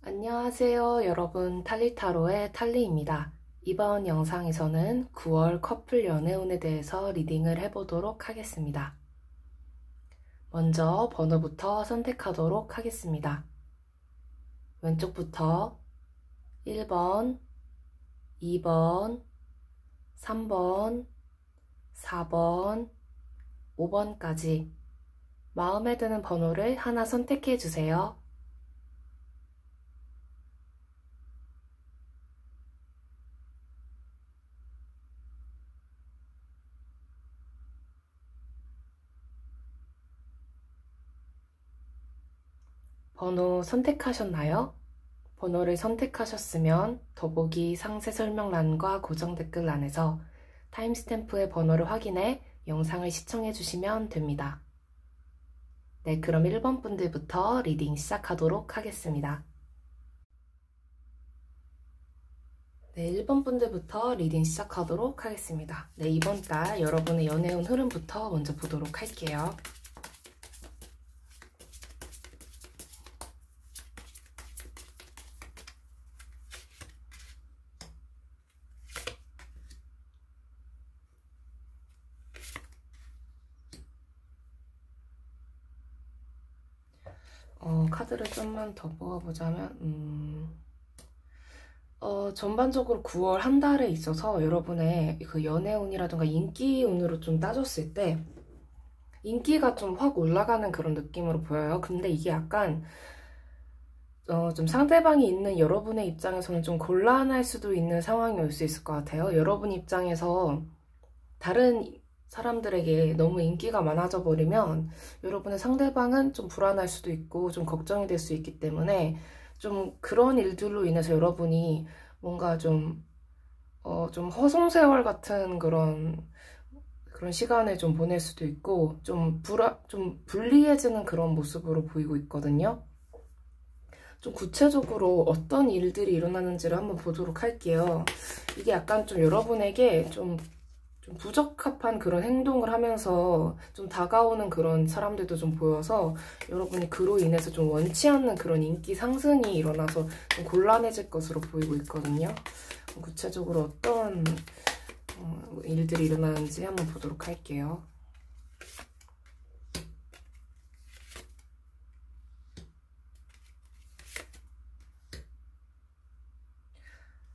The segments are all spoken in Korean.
안녕하세요 여러분, 탈리타로의 탈리입니다. 이번 영상에서는 9월 커플 연애운에 대해서 리딩을 해보도록 하겠습니다. 먼저 번호부터 선택하도록 하겠습니다. 왼쪽부터 1번, 2번, 3번, 4번, 5번까지 마음에 드는 번호를 하나 선택해 주세요. 번호 선택하셨나요? 번호를 선택하셨으면 더보기 상세 설명란과 고정 댓글란에서 타임스탬프의 번호를 확인해 영상을 시청해 주시면 됩니다. 네, 그럼 1번 분들부터 리딩 시작하도록 하겠습니다. 네, 1번 분들부터 리딩 시작하도록 하겠습니다. 네, 이번 달 여러분의 연애운 흐름부터 먼저 보도록 할게요. 카드를 좀만 더 뽑아보자면 전반적으로 9월 한 달에 있어서 여러분의 그 연애운이라든가 인기운으로 좀 따졌을 때 인기가 좀 확 올라가는 그런 느낌으로 보여요. 근데 이게 약간 좀 상대방이 있는 여러분의 입장에서는 좀 곤란할 수도 있는 상황이 올 수 있을 것 같아요. 여러분 입장에서 다른 사람들에게 너무 인기가 많아져 버리면 여러분의 상대방은 좀 불안할 수도 있고 좀 걱정이 될 수 있기 때문에 좀 그런 일들로 인해서 여러분이 뭔가 좀 허송세월 같은 그런 시간을 좀 보낼 수도 있고 좀 불리해지는 그런 모습으로 보이고 있거든요. 좀 구체적으로 어떤 일들이 일어나는지를 한번 보도록 할게요. 이게 약간 좀 여러분에게 좀 부적합한 그런 행동을 하면서 좀 다가오는 그런 사람들도 좀 보여서 여러분이 그로 인해서 좀 원치 않는 그런 인기 상승이 일어나서 좀 곤란해질 것으로 보이고 있거든요. 구체적으로 어떤 일들이 일어나는지 한번 보도록 할게요.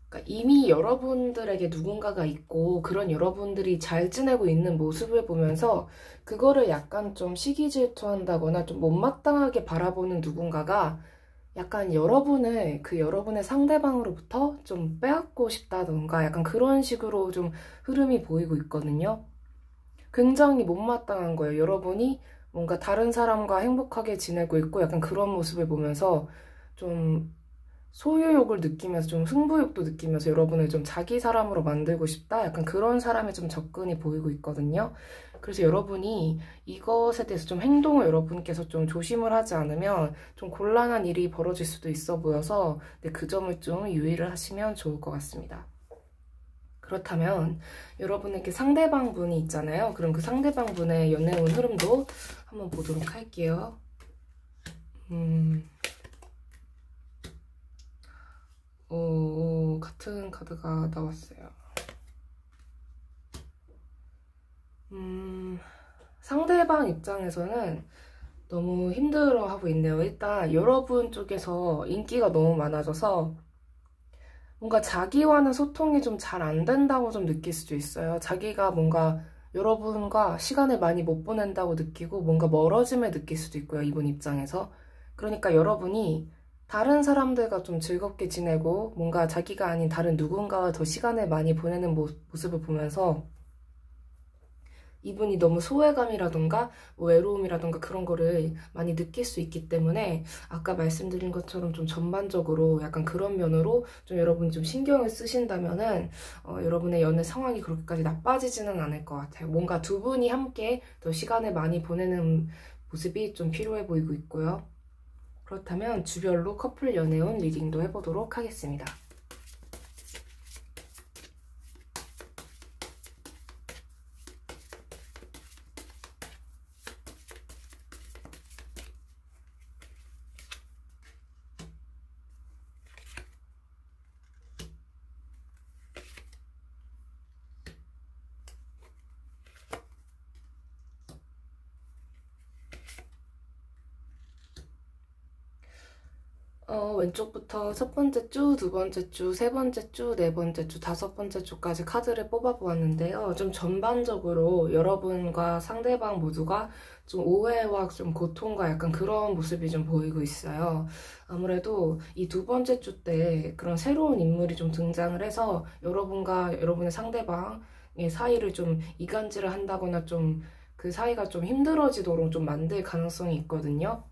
그러니까 이미 여러분들에게 누군가가 있고 그런 여러분들이 잘 지내고 있는 모습을 보면서 그거를 약간 좀 시기 질투한다거나 좀 못마땅하게 바라보는 누군가가 약간 여러분을 여러분의 상대방으로부터 좀 빼앗고 싶다던가 약간 그런 식으로 좀 흐름이 보이고 있거든요. 굉장히 못마땅한 거예요. 여러분이 뭔가 다른 사람과 행복하게 지내고 있고 약간 그런 모습을 보면서 좀 소유욕을 느끼면서 좀 승부욕도 느끼면서 여러분을 좀 자기 사람으로 만들고 싶다? 약간 그런 사람의 좀 접근이 보이고 있거든요. 그래서 여러분이 이것에 대해서 좀 행동을 여러분께서 좀 조심을 하지 않으면 좀 곤란한 일이 벌어질 수도 있어 보여서 그 점을 좀 유의를 하시면 좋을 것 같습니다. 그렇다면 여러분에게 상대방 분이 있잖아요. 그럼 그 상대방 분의 연애운 흐름도 한번 보도록 할게요. 같은 카드가 나왔어요. 상대방 입장에서는 너무 힘들어하고 있네요. 일단 여러분 쪽에서 인기가 너무 많아져서 뭔가 자기와는 소통이 좀 잘 안 된다고 좀 느낄 수도 있어요. 자기가 뭔가 여러분과 시간을 많이 못 보낸다고 느끼고 뭔가 멀어짐을 느낄 수도 있고요. 이분 입장에서. 그러니까 여러분이 다른 사람들과 좀 즐겁게 지내고 뭔가 자기가 아닌 다른 누군가와 더 시간을 많이 보내는 모습을 보면서 이분이 너무 소외감이라던가 외로움이라던가 그런 거를 많이 느낄 수 있기 때문에 아까 말씀드린 것처럼 좀 전반적으로 약간 그런 면으로 좀 여러분이 좀 신경을 쓰신다면은 여러분의 연애 상황이 그렇게까지 나빠지지는 않을 것 같아요. 뭔가 두 분이 함께 더 시간을 많이 보내는 모습이 좀 필요해 보이고 있고요. 그렇다면 주별로 커플 연애운 리딩도 해보도록 하겠습니다. 왼쪽부터 첫 번째 주, 두 번째 주, 세 번째 주, 네 번째 주, 다섯 번째 주까지 카드를 뽑아보았는데요. 좀 전반적으로 여러분과 상대방 모두가 좀 오해와 좀 고통과 약간 그런 모습이 좀 보이고 있어요. 아무래도 이 두 번째 주 때 그런 새로운 인물이 좀 등장을 해서 여러분과 여러분의 상대방의 사이를 좀 이간질을 한다거나 좀 그 사이가 좀 힘들어지도록 좀 만들 가능성이 있거든요.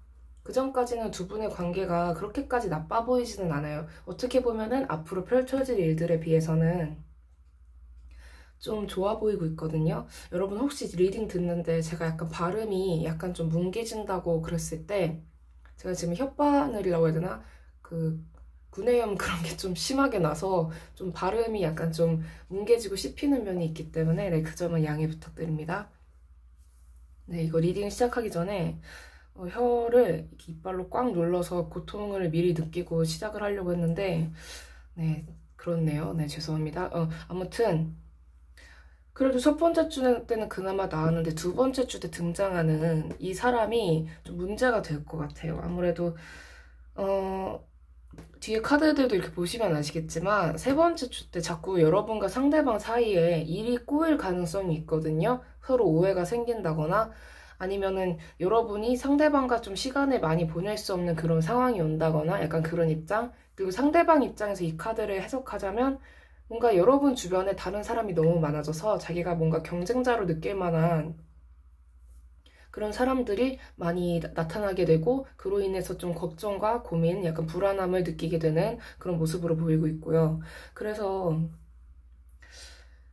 그 전까지는 두 분의 관계가 그렇게까지 나빠 보이지는 않아요. 어떻게 보면은 앞으로 펼쳐질 일들에 비해서는 좀 좋아 보이고 있거든요. 여러분 혹시 리딩 듣는데 제가 약간 발음이 약간 좀 뭉개진다고 그랬을 때 제가 지금 혓바늘이라고 해야 되나? 그 구내염 그런 게 좀 심하게 나서 좀 발음이 약간 좀 뭉개지고 씹히는 면이 있기 때문에 네, 그 점은 양해 부탁드립니다. 네, 이거 리딩 시작하기 전에 혀를 이렇게 이빨로 꽉 눌러서 고통을 미리 느끼고 시작을 하려고 했는데 네, 그렇네요. 네, 죄송합니다. 아무튼 그래도 첫 번째 주 때는 그나마 나았는데 두 번째 주 때 등장하는 이 사람이 좀 문제가 될 것 같아요. 아무래도 뒤에 카드들도 이렇게 보시면 아시겠지만 세 번째 주 때 자꾸 여러분과 상대방 사이에 일이 꼬일 가능성이 있거든요. 서로 오해가 생긴다거나 아니면은 여러분이 상대방과 좀 시간을 많이 보낼 수 없는 그런 상황이 온다거나 약간 그런 입장. 그리고 상대방 입장에서 이 카드를 해석하자면 뭔가 여러분 주변에 다른 사람이 너무 많아져서 자기가 뭔가 경쟁자로 느낄 만한 그런 사람들이 많이 나타나게 되고 그로 인해서 좀 걱정과 고민, 약간 불안함을 느끼게 되는 그런 모습으로 보이고 있고요. 그래서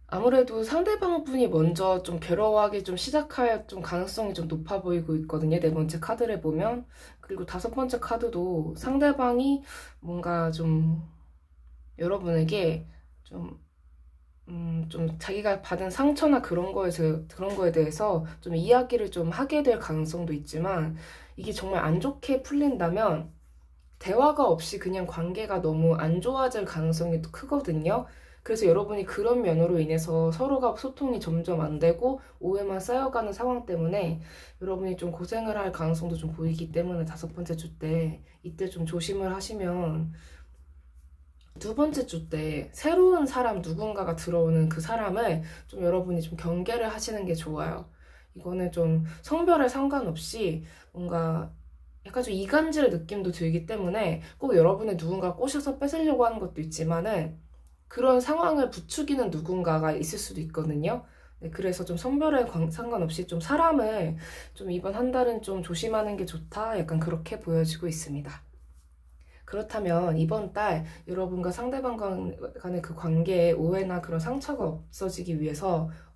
아무래도 상대방 분이 먼저 좀 괴로워하기 좀 시작할 좀 가능성이 좀 높아 보이고 있거든요. 네 번째 카드를 보면. 그리고 다섯 번째 카드도 상대방이 뭔가 좀 여러분에게 좀 자기가 받은 상처나 그런 거에 대해서 좀 이야기를 좀 하게 될 가능성도 있지만 이게 정말 안 좋게 풀린다면 대화가 없이 그냥 관계가 너무 안 좋아질 가능성이 또 크거든요. 그래서 여러분이 그런 면으로 인해서 서로가 소통이 점점 안 되고 오해만 쌓여가는 상황 때문에 여러분이 좀 고생을 할 가능성도 좀 보이기 때문에 다섯 번째 주 때 이때 좀 조심을 하시면 두 번째 주 때 새로운 사람 누군가가 들어오는 그 사람을 좀 여러분이 좀 경계를 하시는 게 좋아요. 이거는 좀 성별에 상관없이 뭔가 약간 좀 이간질의 느낌도 들기 때문에 꼭 여러분의 누군가 꼬셔서 뺏으려고 하는 것도 있지만은 그런 상황을 부추기는 누군가가 있을 수도 있거든요. 네, 그래서 좀 성별에 상관없이 좀 사람을 좀 이번 한 달은 좀 조심하는 게 좋다. 약간 그렇게 보여지고 있습니다. 그렇다면 이번 달 여러분과 상대방 간의 그 관계에 오해나 그런 상처가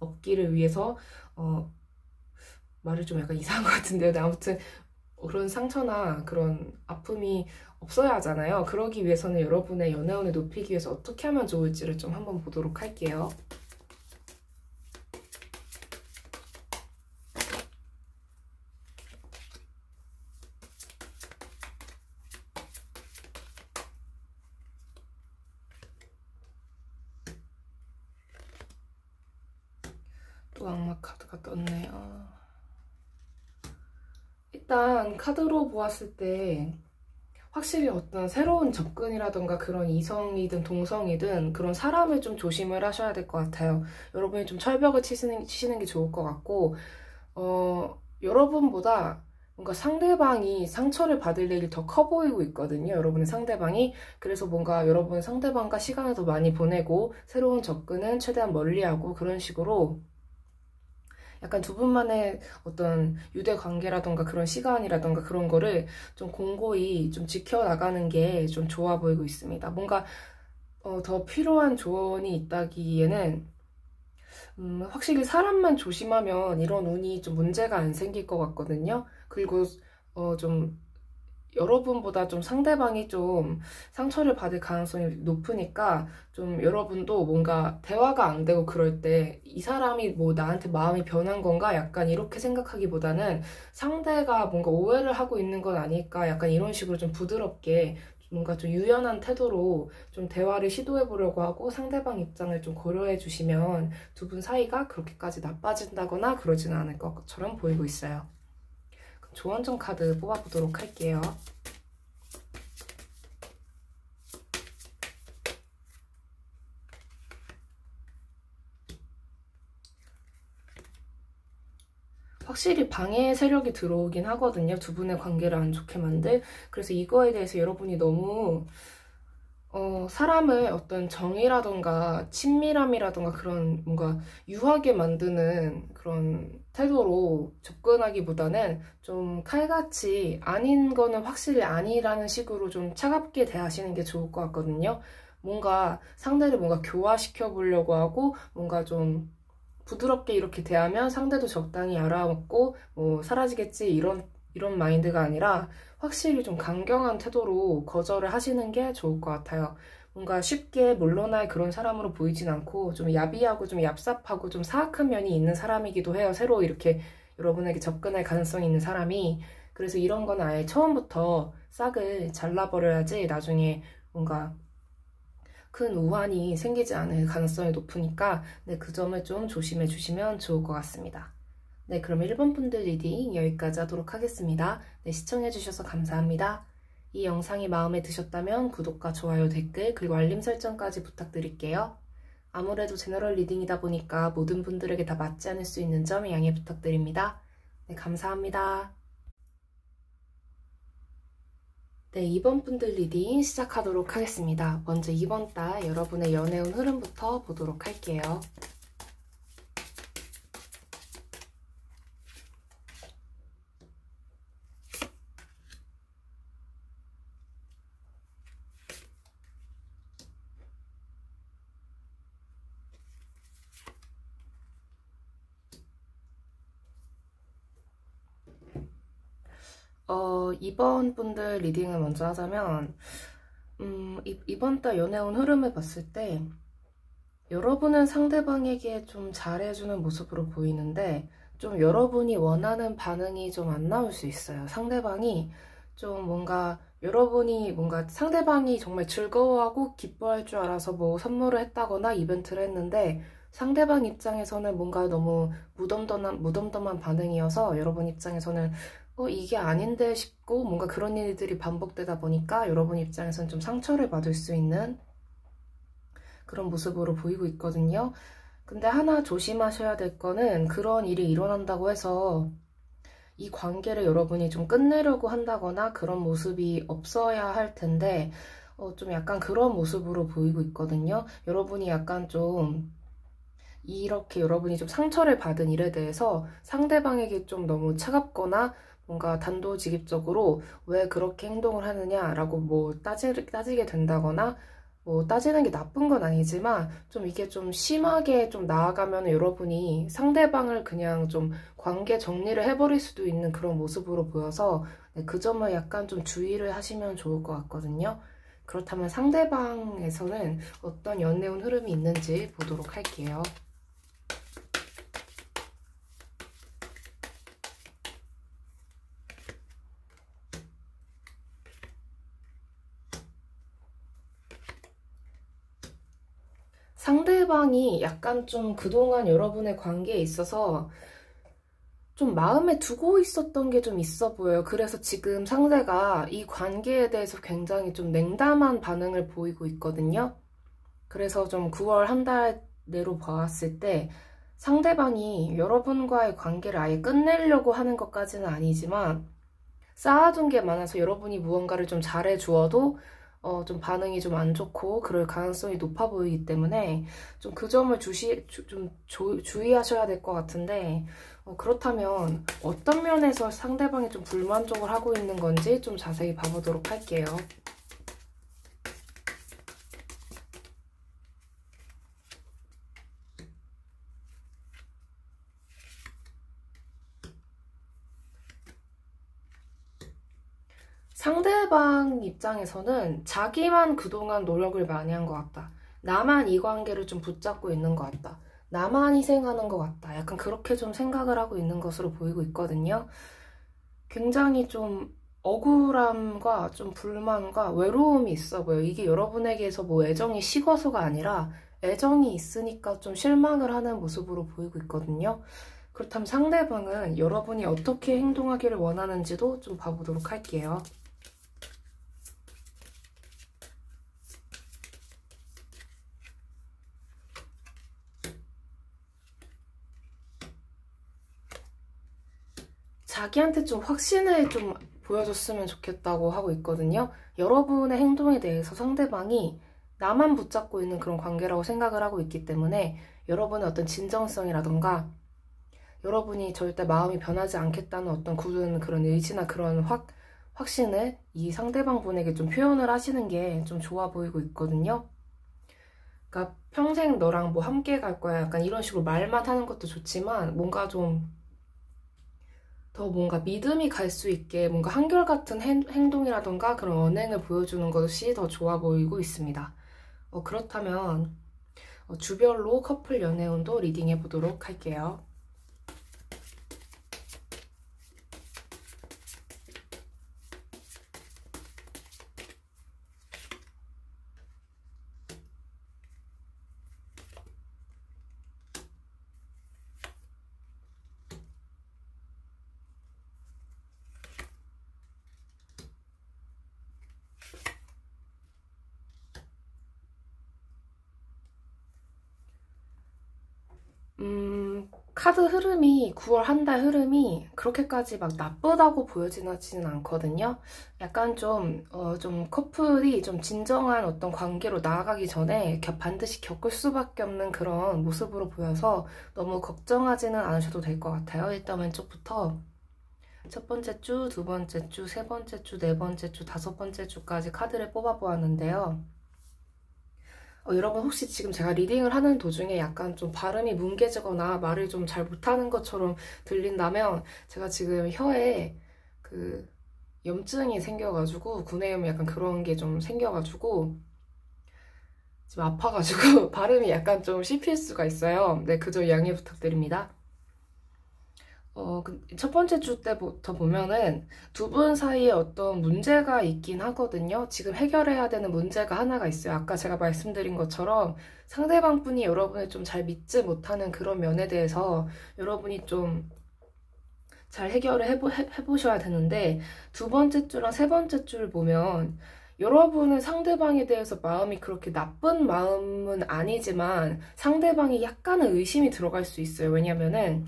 없기를 위해서 말을 좀 약간 이상한 것 같은데요. 근데 아무튼 그런 상처나 그런 아픔이 없어야 하잖아요. 그러기 위해서는 여러분의 연애운을 높이기 위해서 어떻게 하면 좋을지를 좀 한번 보도록 할게요. 또 악마 카드가 떴네요. 일단 카드로 보았을 때 확실히 어떤 새로운 접근이라던가 그런 이성이든 동성이든 그런 사람을 좀 조심을 하셔야 될 것 같아요. 여러분이 좀 철벽을 치시는 게 좋을 것 같고 여러분보다 뭔가 상대방이 상처를 받을 일이 더 커 보이고 있거든요. 여러분의 상대방이. 그래서 뭔가 여러분의 상대방과 시간을 더 많이 보내고 새로운 접근은 최대한 멀리하고 그런 식으로 약간 두 분만의 어떤 유대 관계라던가 그런 시간이라던가 그런 거를 좀 공고히 좀 지켜나가는 게 좀 좋아 보이고 있습니다. 뭔가 더 필요한 조언이 있다기에는 확실히 사람만 조심하면 이런 운이 좀 문제가 안 생길 것 같거든요. 그리고 좀 여러분보다 좀 상대방이 좀 상처를 받을 가능성이 높으니까 좀 여러분도 뭔가 대화가 안 되고 그럴 때 이 사람이 뭐 나한테 마음이 변한 건가 약간 이렇게 생각하기보다는 상대가 뭔가 오해를 하고 있는 건 아닐까 약간 이런 식으로 좀 부드럽게 뭔가 좀 유연한 태도로 좀 대화를 시도해 보려고 하고 상대방 입장을 좀 고려해 주시면 두 분 사이가 그렇게까지 나빠진다거나 그러지는 않을 것처럼 보이고 있어요. 조언 좀 카드 뽑아보도록 할게요. 확실히 방해 세력이 들어오긴 하거든요. 두 분의 관계를 안 좋게 만들. 그래서 이거에 대해서 여러분이 너무 사람을 어떤 정이라던가 친밀함이라던가 그런 뭔가 유하게 만드는 그런 태도로 접근하기보다는 좀 칼같이 아닌 거는 확실히 아니라는 식으로 좀 차갑게 대하시는 게 좋을 것 같거든요. 뭔가 상대를 뭔가 교화시켜 보려고 하고 뭔가 좀 부드럽게 이렇게 대하면 상대도 적당히 알아먹고 뭐 사라지겠지 이런 마인드가 아니라 확실히 좀 강경한 태도로 거절을 하시는 게 좋을 것 같아요. 뭔가 쉽게 물러날 그런 사람으로 보이진 않고 좀 야비하고 좀 얍삽하고 좀 사악한 면이 있는 사람이기도 해요. 새로 이렇게 여러분에게 접근할 가능성이 있는 사람이. 그래서 이런 건 아예 처음부터 싹을 잘라버려야지 나중에 뭔가 큰 우환이 생기지 않을 가능성이 높으니까 네, 그 점을 좀 조심해 주시면 좋을 것 같습니다. 네, 그럼 1번 분들 리딩 여기까지 하도록 하겠습니다. 네, 시청해 주셔서 감사합니다. 이 영상이 마음에 드셨다면 구독과 좋아요, 댓글, 그리고 알림 설정까지 부탁드릴게요. 아무래도 제너럴 리딩이다 보니까 모든 분들에게 다 맞지 않을 수 있는 점 양해 부탁드립니다. 네, 감사합니다. 네, 2번 분들 리딩 시작하도록 하겠습니다. 먼저 이번 달 여러분의 연애운 흐름부터 보도록 할게요. 이번 분들 리딩을 먼저 하자면 이번 달 연애운 흐름을 봤을 때 여러분은 상대방에게 좀 잘해주는 모습으로 보이는데 좀 여러분이 원하는 반응이 좀 안 나올 수 있어요. 상대방이 좀 뭔가 여러분이 뭔가 상대방이 정말 즐거워하고 기뻐할 줄 알아서 뭐 선물을 했다거나 이벤트를 했는데 상대방 입장에서는 뭔가 너무 무덤덤한 반응이어서 여러분 입장에서는 이게 아닌데 싶고 뭔가 그런 일들이 반복되다 보니까 여러분 입장에서는 좀 상처를 받을 수 있는 그런 모습으로 보이고 있거든요. 근데 하나 조심하셔야 될 거는 그런 일이 일어난다고 해서 이 관계를 여러분이 좀 끝내려고 한다거나 그런 모습이 없어야 할 텐데 좀 약간 그런 모습으로 보이고 있거든요. 여러분이 약간 좀 이렇게 여러분이 좀 상처를 받은 일에 대해서 상대방에게 좀 너무 차갑거나 뭔가 단도직입적으로 왜 그렇게 행동을 하느냐라고 뭐 따지게 된다거나 뭐 따지는 게 나쁜 건 아니지만 좀 이게 좀 심하게 좀 나아가면 여러분이 상대방을 그냥 좀 관계 정리를 해버릴 수도 있는 그런 모습으로 보여서 네, 그 점을 약간 좀 주의를 하시면 좋을 것 같거든요. 그렇다면 상대방에서는 어떤 연애운 흐름이 있는지 보도록 할게요. 상대방이 약간 좀 그동안 여러분의 관계에 있어서 좀 마음에 두고 있었던 게 좀 있어 보여요. 그래서 지금 상대가 이 관계에 대해서 굉장히 좀 냉담한 반응을 보이고 있거든요. 그래서 좀 9월 한 달 내로 봤을 때 상대방이 여러분과의 관계를 아예 끝내려고 하는 것까지는 아니지만 쌓아둔 게 많아서 여러분이 무언가를 좀 잘해주어도 좀 반응이 좀 안 좋고 그럴 가능성이 높아 보이기 때문에 좀 그 점을 주의하셔야 될 것 같은데 그렇다면 어떤 면에서 상대방이 좀 불만족을 하고 있는 건지 좀 자세히 봐보도록 할게요. 상대방 입장에서는 자기만 그동안 노력을 많이 한 것 같다. 나만 이 관계를 좀 붙잡고 있는 것 같다. 나만 희생하는 것 같다. 약간 그렇게 좀 생각을 하고 있는 것으로 보이고 있거든요. 굉장히 좀 억울함과 좀 불만과 외로움이 있어 보여요. 이게 여러분에게서 뭐 애정이 식어서가 아니라 애정이 있으니까 좀 실망을 하는 모습으로 보이고 있거든요. 그렇다면 상대방은 여러분이 어떻게 행동하기를 원하는지도 좀 봐보도록 할게요. 자기한테 좀 확신을 좀 보여줬으면 좋겠다고 하고 있거든요. 여러분의 행동에 대해서 상대방이 나만 붙잡고 있는 그런 관계라고 생각을 하고 있기 때문에 여러분의 어떤 진정성이라던가 여러분이 절대 마음이 변하지 않겠다는 어떤 굳은 그런 의지나 그런 확신을 이 상대방 분에게 좀 표현을 하시는 게 좀 좋아 보이고 있거든요. 그러니까 평생 너랑 뭐 함께 갈 거야 약간 이런 식으로 말만 하는 것도 좋지만 뭔가 좀 더 뭔가 믿음이 갈 수 있게 뭔가 한결같은 행동이라던가 그런 언행을 보여주는 것이 더 좋아 보이고 있습니다. 그렇다면 주별로 커플 연애운도 리딩해 보도록 할게요. 카드 흐름이 9월 한 달 흐름이 그렇게까지 막 나쁘다고 보여지지는 않거든요. 약간 좀 커플이 좀 진정한 어떤 관계로 나아가기 전에 반드시 겪을 수밖에 없는 그런 모습으로 보여서 너무 걱정하지는 않으셔도 될 것 같아요. 일단 왼쪽부터 첫 번째 주, 두 번째 주, 세 번째 주, 네 번째 주, 다섯 번째 주까지 카드를 뽑아보았는데요. 여러분 혹시 지금 제가 리딩을 하는 도중에 약간 좀 발음이 뭉개지거나 말을 좀 잘 못하는 것처럼 들린다면 제가 지금 혀에 그 염증이 생겨가지고 구내염 약간 그런 게 좀 생겨가지고 지금 아파가지고 발음이 약간 좀 씹힐 수가 있어요. 네, 그저 양해 부탁드립니다. 첫 번째 주 때부터 보면은 두 분 사이에 어떤 문제가 있긴 하거든요. 지금 해결해야 되는 문제가 하나가 있어요. 아까 제가 말씀드린 것처럼 상대방 분이 여러분을 좀 잘 믿지 못하는 그런 면에 대해서 여러분이 좀 잘 해결을 해보셔야 되는데 두 번째 주랑 세 번째 주를 보면 여러분은 상대방에 대해서 마음이 그렇게 나쁜 마음은 아니지만 상대방이 약간은 의심이 들어갈 수 있어요. 왜냐면은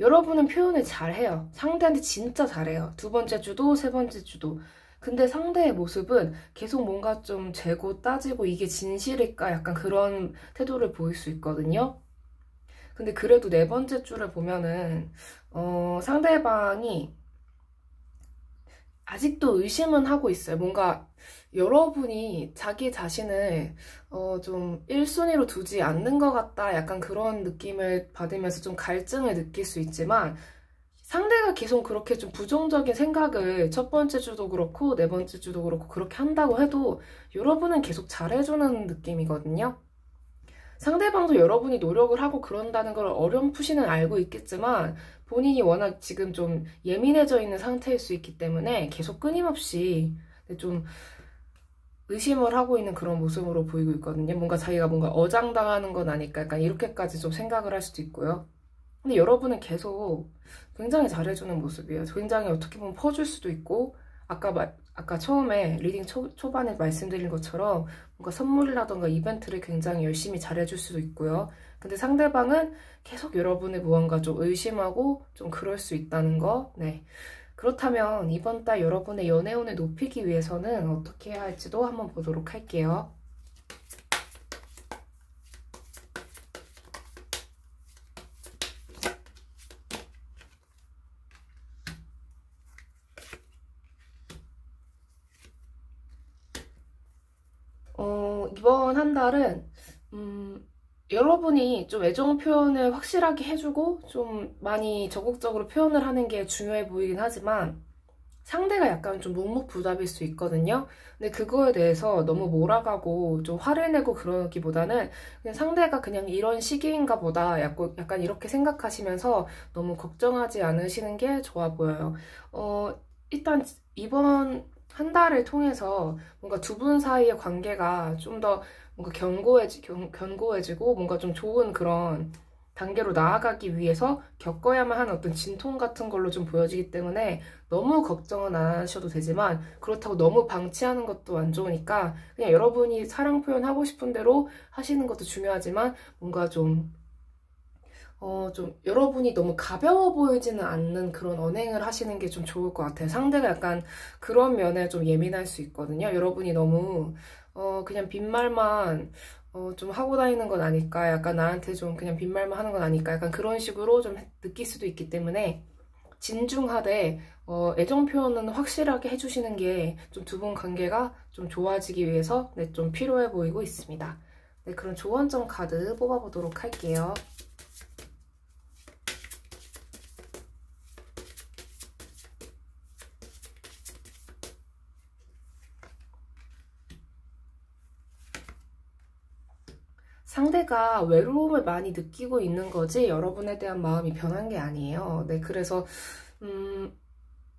여러분은 표현을 잘해요. 상대한테 진짜 잘해요. 두 번째 주도 세 번째 주도. 근데 상대의 모습은 계속 뭔가 좀 재고 따지고 이게 진실일까 약간 그런 태도를 보일 수 있거든요. 근데 그래도 네 번째 주를 보면은 상대방이 아직도 의심은 하고 있어요. 뭔가 여러분이 자기 자신을 좀 1순위로 두지 않는 것 같다. 약간 그런 느낌을 받으면서 좀 갈증을 느낄 수 있지만 상대가 계속 그렇게 좀 부정적인 생각을 첫 번째 주도 그렇고 네 번째 주도 그렇고 그렇게 한다고 해도 여러분은 계속 잘해주는 느낌이거든요. 상대방도 여러분이 노력을 하고 그런다는 걸 어렴풋이는 알고 있겠지만 본인이 워낙 지금 좀 예민해져 있는 상태일 수 있기 때문에 계속 끊임없이 좀 의심을 하고 있는 그런 모습으로 보이고 있거든요. 뭔가 자기가 뭔가 어장당하는 건 아닐까 약간 이렇게까지 좀 생각을 할 수도 있고요. 근데 여러분은 계속 굉장히 잘해주는 모습이에요. 굉장히 어떻게 보면 퍼줄 수도 있고 아까 처음에 리딩 초반에 말씀드린 것처럼 뭔가 선물이라던가 이벤트를 굉장히 열심히 잘해줄 수도 있고요. 근데 상대방은 계속 여러분의 무언가 좀 의심하고 좀 그럴 수 있다는 거. 네. 그렇다면 이번 달 여러분의 연애운을 높이기 위해서는 어떻게 해야 할지도 한번 보도록 할게요. 이번 한 달은 여러분이 좀 애정 표현을 확실하게 해주고 좀 많이 적극적으로 표현을 하는 게 중요해 보이긴 하지만 상대가 약간 좀 묵묵부답일 수 있거든요. 근데 그거에 대해서 너무 몰아가고 좀 화를 내고 그러기보다는 그냥 상대가 그냥 이런 시기인가 보다 약간 이렇게 생각하시면서 너무 걱정하지 않으시는 게 좋아 보여요. 일단 이번 한 달을 통해서 뭔가 두 분 사이의 관계가 좀 더 뭔가 견고해지고 뭔가 좀 좋은 그런 단계로 나아가기 위해서 겪어야만 하는 어떤 진통 같은 걸로 좀 보여지기 때문에 너무 걱정은 안 하셔도 되지만 그렇다고 너무 방치하는 것도 안 좋으니까 그냥 여러분이 사랑 표현하고 싶은 대로 하시는 것도 중요하지만 뭔가 좀 좀 여러분이 너무 가벼워 보이지는 않는 그런 언행을 하시는 게 좀 좋을 것 같아요. 상대가 약간 그런 면에 좀 예민할 수 있거든요. 여러분이 너무 그냥 빈말만 좀 하고 다니는 건 아닐까, 약간 나한테 좀 그냥 빈말만 하는 건 아닐까, 약간 그런 식으로 좀 느낄 수도 있기 때문에 진중하되 애정 표현은 확실하게 해주시는 게 좀 두 분 관계가 좀 좋아지기 위해서 네, 좀 필요해 보이고 있습니다. 네, 그럼 조언점 카드 뽑아보도록 할게요. 상대가 외로움을 많이 느끼고 있는 거지 여러분에 대한 마음이 변한 게 아니에요. 네, 그래서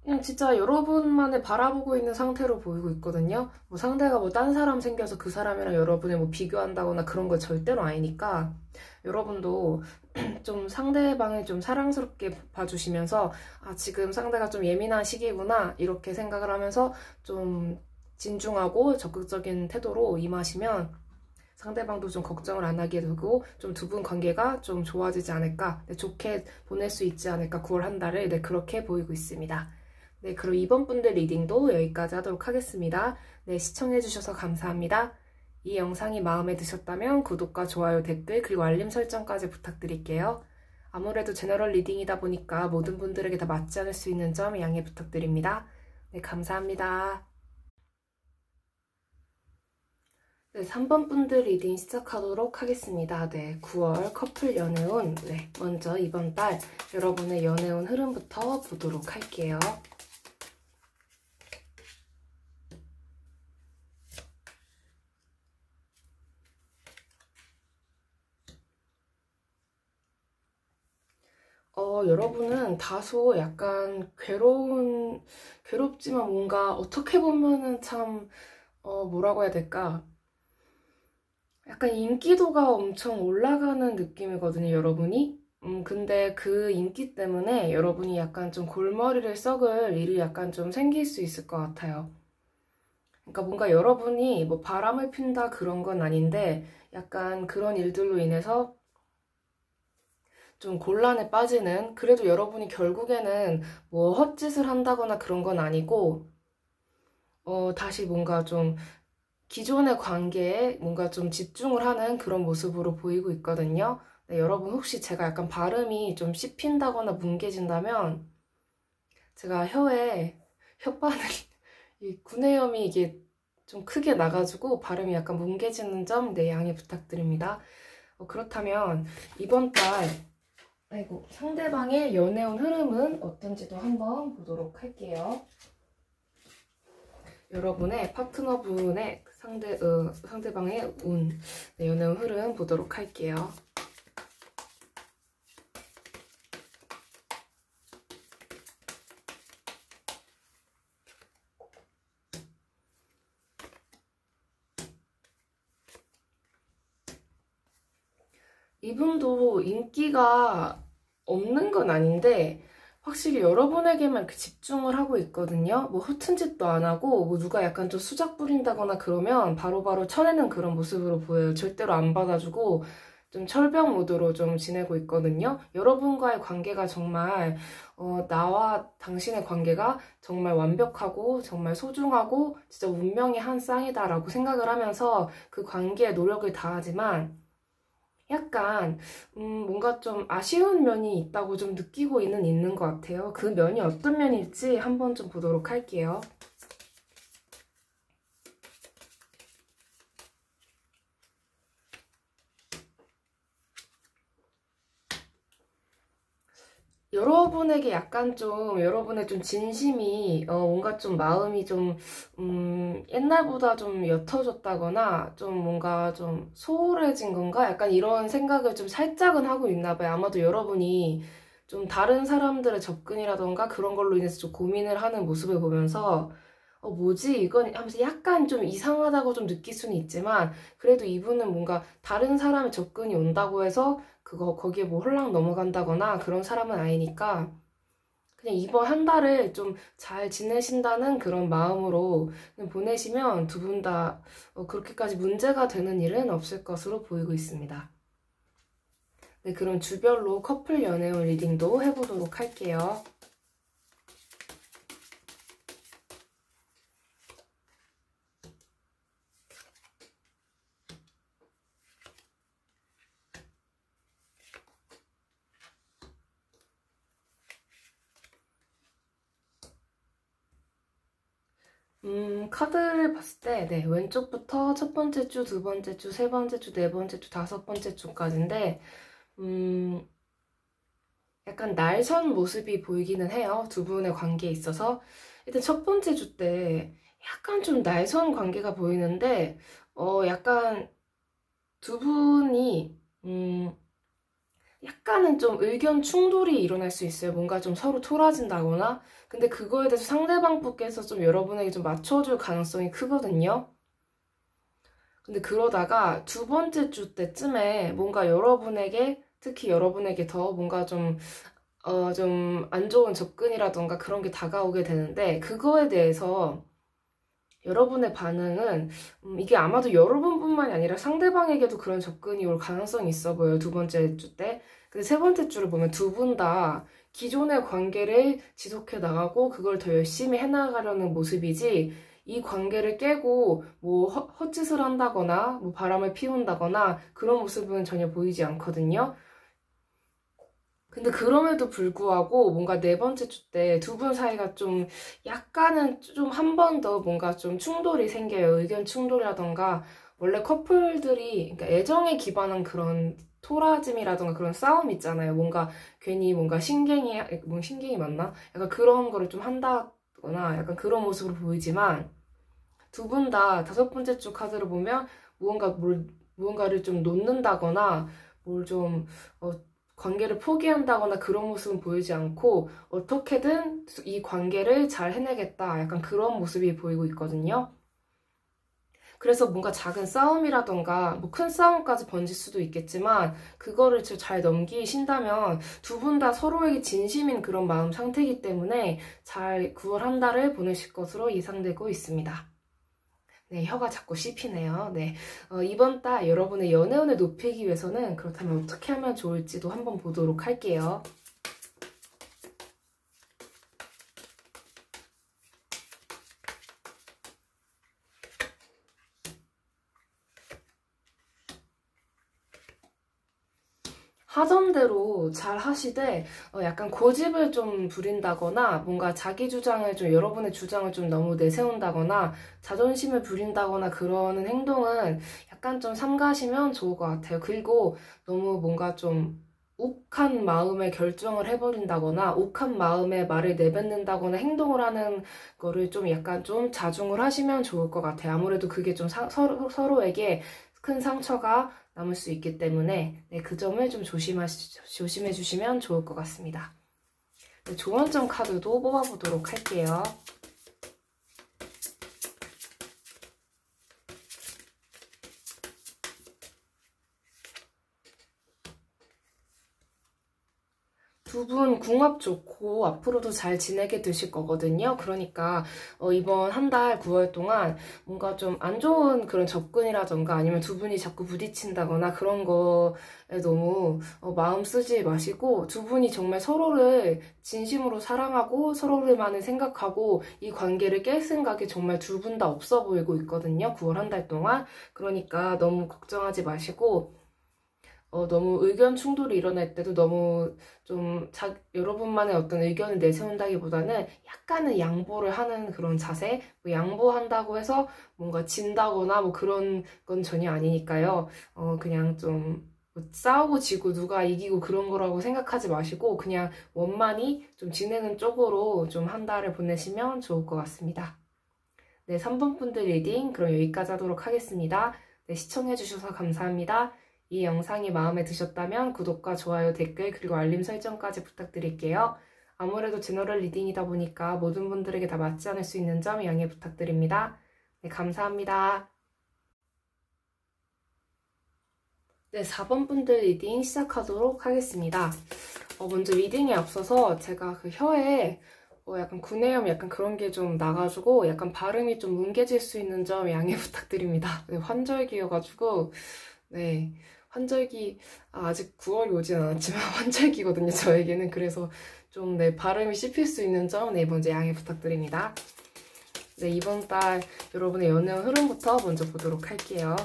그냥 진짜 여러분만을 바라보고 있는 상태로 보이고 있거든요. 뭐 상대가 뭐 딴 사람 생겨서 그 사람이랑 여러분을 뭐 비교한다거나 그런 거 절대로 아니니까 여러분도 좀 상대방을 좀 사랑스럽게 봐주시면서 아, 지금 상대가 좀 예민한 시기구나 이렇게 생각을 하면서 좀 진중하고 적극적인 태도로 임하시면 상대방도 좀 걱정을 안 하게 되고 좀 두 분 관계가 좀 좋아지지 않을까, 네, 좋게 보낼 수 있지 않을까 9월 한 달을 네, 그렇게 보이고 있습니다. 네, 그럼 이번 분들 리딩도 여기까지 하도록 하겠습니다. 네, 시청해주셔서 감사합니다. 이 영상이 마음에 드셨다면 구독과 좋아요, 댓글, 그리고 알림 설정까지 부탁드릴게요. 아무래도 제너럴 리딩이다 보니까 모든 분들에게 다 맞지 않을 수 있는 점 양해 부탁드립니다. 네, 감사합니다. 네, 3번 분들 리딩 시작하도록 하겠습니다. 네, 9월 커플 연애운, 네, 먼저 이번 달 여러분의 연애운 흐름부터 보도록 할게요. 여러분은 다소 약간 괴롭지만 뭔가 어떻게 보면은 참, 뭐라고 해야 될까? 약간 인기도가 엄청 올라가는 느낌이거든요, 여러분이. 근데 그 인기 때문에 여러분이 약간 좀 골머리를 썩을 일이 약간 좀 생길 수 있을 것 같아요. 그러니까 뭔가 여러분이 뭐 바람을 핀다 그런 건 아닌데 약간 그런 일들로 인해서 좀 곤란에 빠지는, 그래도 여러분이 결국에는 뭐 헛짓을 한다거나 그런 건 아니고 다시 뭔가 좀 기존의 관계에 뭔가 좀 집중을 하는 그런 모습으로 보이고 있거든요. 네, 여러분 혹시 제가 약간 발음이 좀 씹힌다거나 뭉개진다면 제가 혀에 혓바늘 이 구내염이 이게 좀 크게 나가지고 발음이 약간 뭉개지는 점 네, 양해 부탁드립니다. 그렇다면 이번 달 아이고 상대방의 연애운 흐름은 어떤지도 한번 보도록 할게요. 여러분의 파트너분의 상대방의 운, 네, 연애운 흐름 보도록 할게요. 이분도 인기가 없는 건 아닌데 확실히 여러분에게만 이렇게 집중을 하고 있거든요. 뭐 허튼 짓도 안 하고 뭐 누가 약간 좀 수작 부린다거나 그러면 바로바로 쳐내는 그런 모습으로 보여요. 절대로 안 받아주고 좀 철벽 모드로 좀 지내고 있거든요. 여러분과의 관계가 정말 나와 당신의 관계가 정말 완벽하고 정말 소중하고 진짜 운명의 한 쌍이다라고 생각을 하면서 그 관계에 노력을 다하지만 약간 뭔가 좀 아쉬운 면이 있다고 좀 느끼고 있는 것 같아요. 그 면이 어떤 면일지 한번 좀 보도록 할게요. 여러분에게 약간 좀 여러분의 좀 진심이 뭔가 좀 마음이 좀 옛날보다 좀 옅어졌다거나 좀 뭔가 좀 소홀해진 건가? 약간 이런 생각을 좀 살짝은 하고 있나 봐요. 아마도 여러분이 좀 다른 사람들의 접근이라던가 그런 걸로 인해서 좀 고민을 하는 모습을 보면서 뭐지 이건 하면서 약간 좀 이상하다고 좀 느낄 수는 있지만 그래도 이분은 뭔가 다른 사람의 접근이 온다고 해서 거기에 뭐 홀랑 넘어간다거나 그런 사람은 아니니까 그냥 이번 한 달을 좀 잘 지내신다는 그런 마음으로 그냥 보내시면 두 분 다 그렇게까지 문제가 되는 일은 없을 것으로 보이고 있습니다. 네, 그럼 주별로 커플 연애운 리딩도 해보도록 할게요. 카드를 봤을 때, 네, 왼쪽부터 첫 번째 주, 두 번째 주, 세 번째 주, 네 번째 주, 다섯 번째 주까지인데, 약간 날선 모습이 보이기는 해요. 두 분의 관계에 있어서. 일단 첫 번째 주 때 약간 좀 날선 관계가 보이는데, 약간 두 분이, 약간은 좀 의견 충돌이 일어날 수 있어요. 뭔가 좀 서로 토라진다거나. 근데 그거에 대해서 상대방 분께서 좀 여러분에게 좀 맞춰줄 가능성이 크거든요. 근데 그러다가 두 번째 주 때쯤에 뭔가 여러분에게, 특히 여러분에게 더 뭔가 좀 안 좋은 접근이라던가 그런 게 다가오게 되는데, 그거에 대해서 여러분의 반응은 이게 아마도 여러분뿐만이 아니라 상대방에게도 그런 접근이 올 가능성이 있어 보여요. 두 번째 주 때. 근데 세 번째 주를 보면 두 분 다 기존의 관계를 지속해 나가고 그걸 더 열심히 해나가려는 모습이지, 이 관계를 깨고 뭐 헛짓을 한다거나 뭐 바람을 피운다거나 그런 모습은 전혀 보이지 않거든요. 근데 그럼에도 불구하고 뭔가 네 번째 주 때 두 분 사이가 좀 약간은 좀 한 번 더 뭔가 좀 충돌이 생겨요. 의견 충돌이라던가. 원래 커플들이 그러니까 애정에 기반한 그런 토라짐이라던가 그런 싸움 있잖아요. 뭔가 괜히 뭔가 신경이 맞나? 약간 그런 거를 좀 한다거나 약간 그런 모습으로 보이지만, 두 분 다 다섯 번째 주 카드를 보면 무언가를 좀 놓는다거나 뭘 좀, 관계를 포기한다거나 그런 모습은 보이지 않고 어떻게든 이 관계를 잘 해내겠다, 약간 그런 모습이 보이고 있거든요. 그래서 뭔가 작은 싸움이라던가 뭐 큰 싸움까지 번질 수도 있겠지만 그거를 잘 넘기신다면 두 분 다 서로에게 진심인 그런 마음 상태이기 때문에 잘 9월 한 달을 보내실 것으로 예상되고 있습니다. 네, 혀가 자꾸 씹히네요. 네, 이번 달 여러분의 연애운을 높이기 위해서는 그렇다면 어떻게 하면 좋을지도 한번 보도록 할게요. 하던대로 잘 하시되, 약간 고집을 좀 부린다거나 뭔가 자기 주장을 좀, 여러분의 주장을 좀 너무 내세운다거나 자존심을 부린다거나 그러는 행동은 약간 좀 삼가시면 좋을 것 같아요. 그리고 너무 뭔가 좀 욱한 마음에 결정을 해버린다거나 욱한 마음에 말을 내뱉는다거나 행동을 하는 거를 좀 약간 좀 자중을 하시면 좋을 것 같아요. 아무래도 그게 좀 서로에게 큰 상처가 남을 수 있기 때문에, 네, 그 점을 좀 조심해 주시면 좋을 것 같습니다. 네, 조언점 카드도 뽑아보도록 할게요. 두 분 궁합 좋고 앞으로도 잘 지내게 되실 거거든요. 그러니까 이번 한 달 9월 동안 뭔가 좀 안 좋은 그런 접근이라던가 아니면 두 분이 자꾸 부딪힌다거나 그런 거에 너무 마음 쓰지 마시고, 두 분이 정말 서로를 진심으로 사랑하고 서로를만을 생각하고 이 관계를 깰 생각이 정말 두 분 다 없어 보이고 있거든요. 9월 한 달 동안. 그러니까 너무 걱정하지 마시고, 너무 의견 충돌이 일어날 때도 너무 좀 여러분만의 어떤 의견을 내세운다기보다는 약간은 양보를 하는 그런 자세? 뭐 양보한다고 해서 뭔가 진다거나 뭐 그런 건 전혀 아니니까요. 그냥 좀 뭐 싸우고 지고 누가 이기고 그런 거라고 생각하지 마시고 그냥 원만히 좀 지내는 쪽으로 좀 한 달을 보내시면 좋을 것 같습니다. 네, 3번 분들 리딩 그럼 여기까지 하도록 하겠습니다. 네, 시청해주셔서 감사합니다. 이 영상이 마음에 드셨다면 구독과 좋아요, 댓글, 그리고 알림 설정까지 부탁드릴게요. 아무래도 제너럴 리딩이다 보니까 모든 분들에게 다 맞지 않을 수 있는 점 양해 부탁드립니다. 네, 감사합니다. 네, 4번 분들 리딩 시작하도록 하겠습니다. 먼저 리딩에 앞서서 제가 그 혀에 약간 구내염 약간 그런 게 좀 나가지고 약간 발음이 좀 뭉개질 수 있는 점 양해 부탁드립니다. 네, 환절기여가지고 네, 환절기, 아직 9월이 오진 않았지만 환절기거든요, 저에게는. 그래서 좀 네, 발음이 씹힐 수 있는 점, 네, 먼저 양해 부탁드립니다. 네, 이번 달 여러분의 연애운 흐름부터 먼저 보도록 할게요.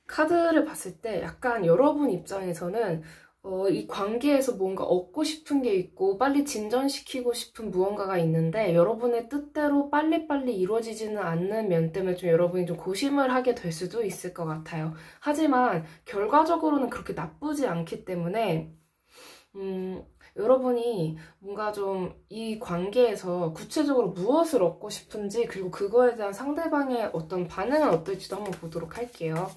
카드를 봤을 때 약간 여러분 입장에서는 이 관계에서 뭔가 얻고 싶은 게 있고 빨리 진전시키고 싶은 무언가가 있는데 여러분의 뜻대로 빨리빨리 이루어지지는 않는 면 때문에 좀 여러분이 좀 고심을 하게 될 수도 있을 것 같아요. 하지만 결과적으로는 그렇게 나쁘지 않기 때문에 여러분이 뭔가 좀 이 관계에서 구체적으로 무엇을 얻고 싶은지 그리고 그거에 대한 상대방의 어떤 반응은 어떨지도 한번 보도록 할게요.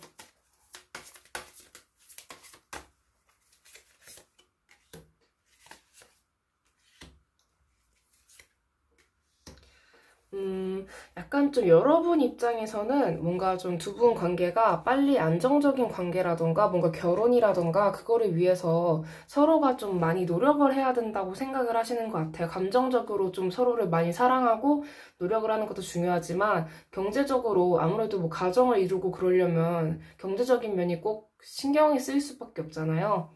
약간 좀 여러분 입장에서는 뭔가 좀 두 분 관계가 빨리 안정적인 관계라던가 뭔가 결혼이라던가 그거를 위해서 서로가 좀 많이 노력을 해야 된다고 생각을 하시는 것 같아요. 감정적으로 좀 서로를 많이 사랑하고 노력을 하는 것도 중요하지만 경제적으로 아무래도 뭐 가정을 이루고 그러려면 경제적인 면이 꼭 신경이 쓰일 수밖에 없잖아요.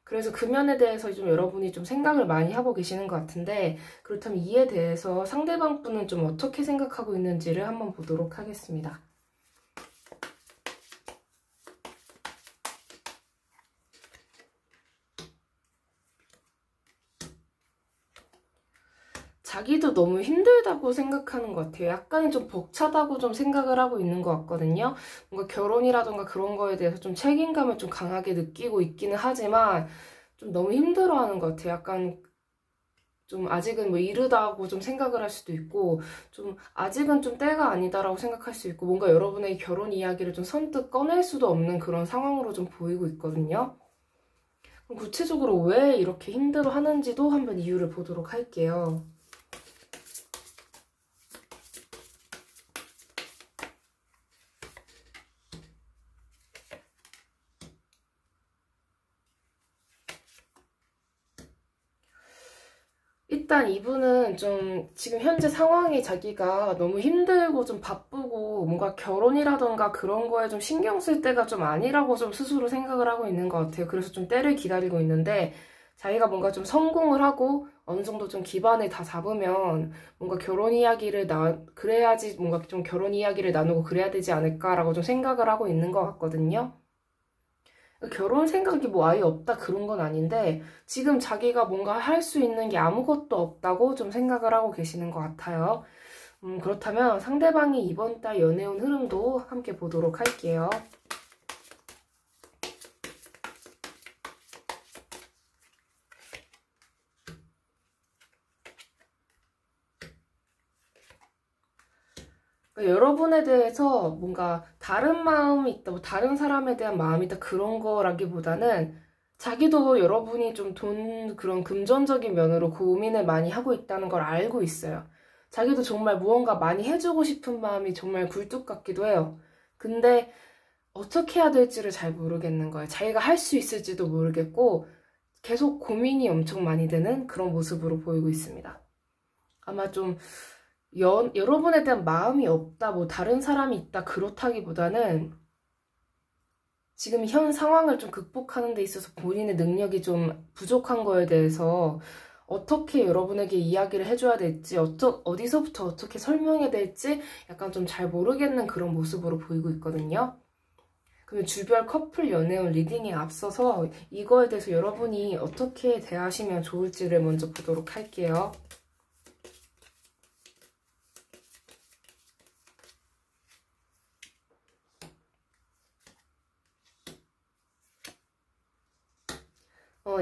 그래서 그 면에 대해서 좀 여러분이 좀 생각을 많이 하고 계시는 것 같은데 그렇다면 이에 대해서 상대방 분은 좀 어떻게 생각하고 있는지를 한번 보도록 하겠습니다. 자기도 너무 힘들다고 생각하는 것 같아요. 약간 좀 벅차다고 좀 생각을 하고 있는 것 같거든요. 뭔가 결혼이라던가 그런 거에 대해서 좀 책임감을 좀 강하게 느끼고 있기는 하지만 좀 너무 힘들어하는 것 같아요. 약간 좀 아직은 뭐 이르다고 좀 생각을 할 수도 있고 좀 아직은 좀 때가 아니다라고 생각할 수 있고 뭔가 여러분의 결혼 이야기를 좀 선뜻 꺼낼 수도 없는 그런 상황으로 좀 보이고 있거든요. 그럼 구체적으로 왜 이렇게 힘들어 하는지도 한번 이유를 보도록 할게요. 일단 이분은 좀 지금 현재 상황이 자기가 너무 힘들고 좀 바쁘고 뭔가 결혼이라던가 그런 거에 좀 신경 쓸 때가 좀 아니라고 좀 스스로 생각을 하고 있는 것 같아요. 그래서 좀 때를 기다리고 있는데 자기가 뭔가 좀 성공을 하고 어느 정도 좀 기반을 다 잡으면 뭔가 결혼 이야기를 그래야지 뭔가 좀 결혼 이야기를 나누고 그래야 되지 않을까라고 좀 생각을 하고 있는 것 같거든요. 결혼 생각이 뭐 아예 없다 그런 건 아닌데 지금 자기가 뭔가 할 수 있는 게 아무것도 없다고 좀 생각을 하고 계시는 것 같아요. 그렇다면 상대방이 이번 달 연애운 흐름도 함께 보도록 할게요. 그러니까 여러분에 대해서 뭔가 다른 마음이 있다, 뭐 다른 사람에 대한 마음이 있다 그런 거라기보다는 자기도 여러분이 좀 그런 금전적인 면으로 고민을 많이 하고 있다는 걸 알고 있어요. 자기도 정말 무언가 많이 해주고 싶은 마음이 정말 굴뚝 같기도 해요. 근데 어떻게 해야 될지를 잘 모르겠는 거예요. 자기가 할 수 있을지도 모르겠고 계속 고민이 엄청 많이 되는 그런 모습으로 보이고 있습니다. 아마 좀 여러분에 대한 마음이 없다, 뭐 다른 사람이 있다 그렇다기보다는 지금 현 상황을 좀 극복하는 데 있어서 본인의 능력이 좀 부족한 거에 대해서 어떻게 여러분에게 이야기를 해줘야 될지 어디서부터 어떻게 설명해야 될지 약간 좀 잘 모르겠는 그런 모습으로 보이고 있거든요. 그러면 주별 커플 연애운 리딩에 앞서서 이거에 대해서 여러분이 어떻게 대하시면 좋을지를 먼저 보도록 할게요.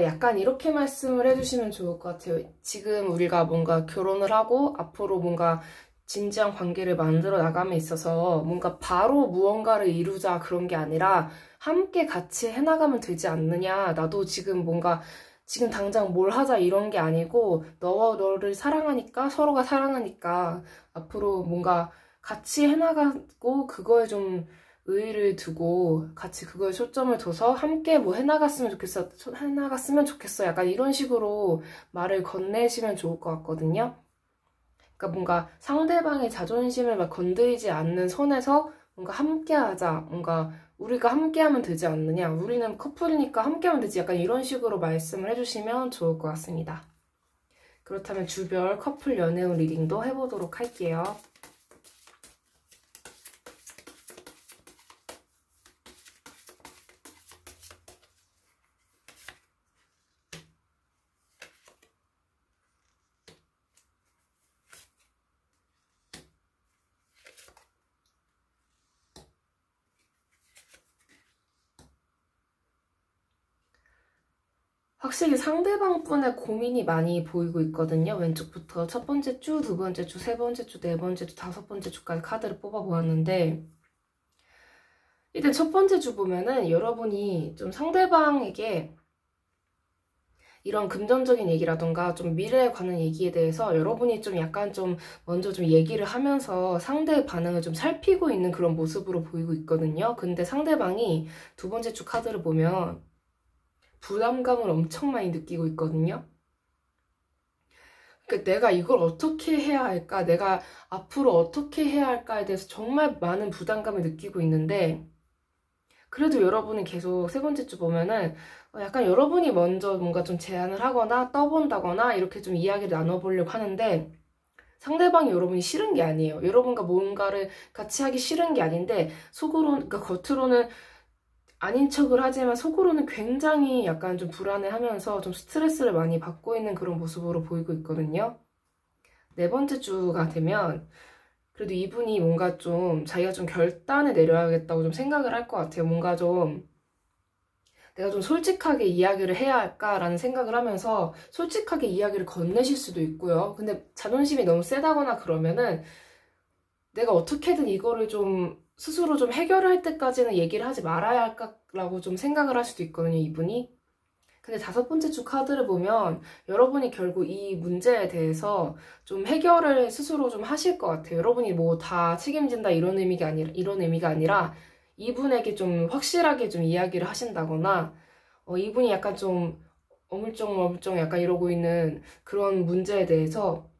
약간 이렇게 말씀을 해주시면 좋을 것 같아요. 지금 우리가 뭔가 결혼을 하고 앞으로 뭔가 진지한 관계를 만들어 나감에 있어서 뭔가 바로 무언가를 이루자 그런 게 아니라 함께 같이 해나가면 되지 않느냐. 나도 지금 뭔가 지금 당장 뭘 하자 이런 게 아니고 너와 너를 사랑하니까 서로가 사랑하니까 앞으로 뭔가 같이 해나가고 그거에 좀 의의를 두고 같이 그거에 초점을 둬서 함께 뭐 해나갔으면 좋겠어. 약간 이런 식으로 말을 건네시면 좋을 것 같거든요. 그러니까 뭔가 상대방의 자존심을 막 건드리지 않는 선에서 뭔가 함께하자. 뭔가 우리가 함께하면 되지 않느냐. 우리는 커플이니까 함께하면 되지. 약간 이런 식으로 말씀을 해주시면 좋을 것 같습니다. 그렇다면 주별 커플 연애운 리딩도 해보도록 할게요. 확실히 상대방 분의 고민이 많이 보이고 있거든요. 왼쪽부터 첫 번째 주, 두 번째 주, 세 번째 주, 네 번째 주, 다섯 번째 주까지 카드를 뽑아보았는데 일단 첫 번째 주 보면은 여러분이 좀 상대방에게 이런 금전적인 얘기라던가 좀 미래에 관한 얘기에 대해서 여러분이 좀 약간 좀 먼저 좀 얘기를 하면서 상대의 반응을 좀 살피고 있는 그런 모습으로 보이고 있거든요. 근데 상대방이 두 번째 주 카드를 보면 부담감을 엄청 많이 느끼고 있거든요. 그러니까 내가 이걸 어떻게 해야 할까? 내가 앞으로 어떻게 해야 할까에 대해서 정말 많은 부담감을 느끼고 있는데 그래도 여러분은 계속 세 번째 주 보면은 약간 여러분이 먼저 뭔가 좀 제안을 하거나 떠본다거나 이렇게 좀 이야기를 나눠보려고 하는데 상대방이 여러분이 싫은 게 아니에요. 여러분과 뭔가를 같이 하기 싫은 게 아닌데 속으로, 그러니까 겉으로는 아닌 척을 하지만 속으로는 굉장히 약간 좀 불안해하면서 좀 스트레스를 많이 받고 있는 그런 모습으로 보이고 있거든요. 네 번째 주가 되면 그래도 이분이 뭔가 좀 자기가 좀 결단을 내려야겠다고 좀 생각을 할 것 같아요. 뭔가 좀 내가 좀 솔직하게 이야기를 해야 할까라는 생각을 하면서 솔직하게 이야기를 건네실 수도 있고요. 근데 자존심이 너무 세다거나 그러면은 내가 어떻게든 이거를 좀 스스로 좀 해결을 할 때까지는 얘기를 하지 말아야 할까라고 좀 생각을 할 수도 있거든요, 이분이. 근데 다섯 번째 주 카드를 보면 여러분이 결국 이 문제에 대해서 좀 해결을 스스로 좀 하실 것 같아요. 여러분이 뭐 다 책임진다 이런 의미가 아니라 이분에게 좀 확실하게 좀 이야기를 하신다거나 이분이 약간 좀 어물쩡어물쩡 약간 이러고 있는 그런 문제에 대해서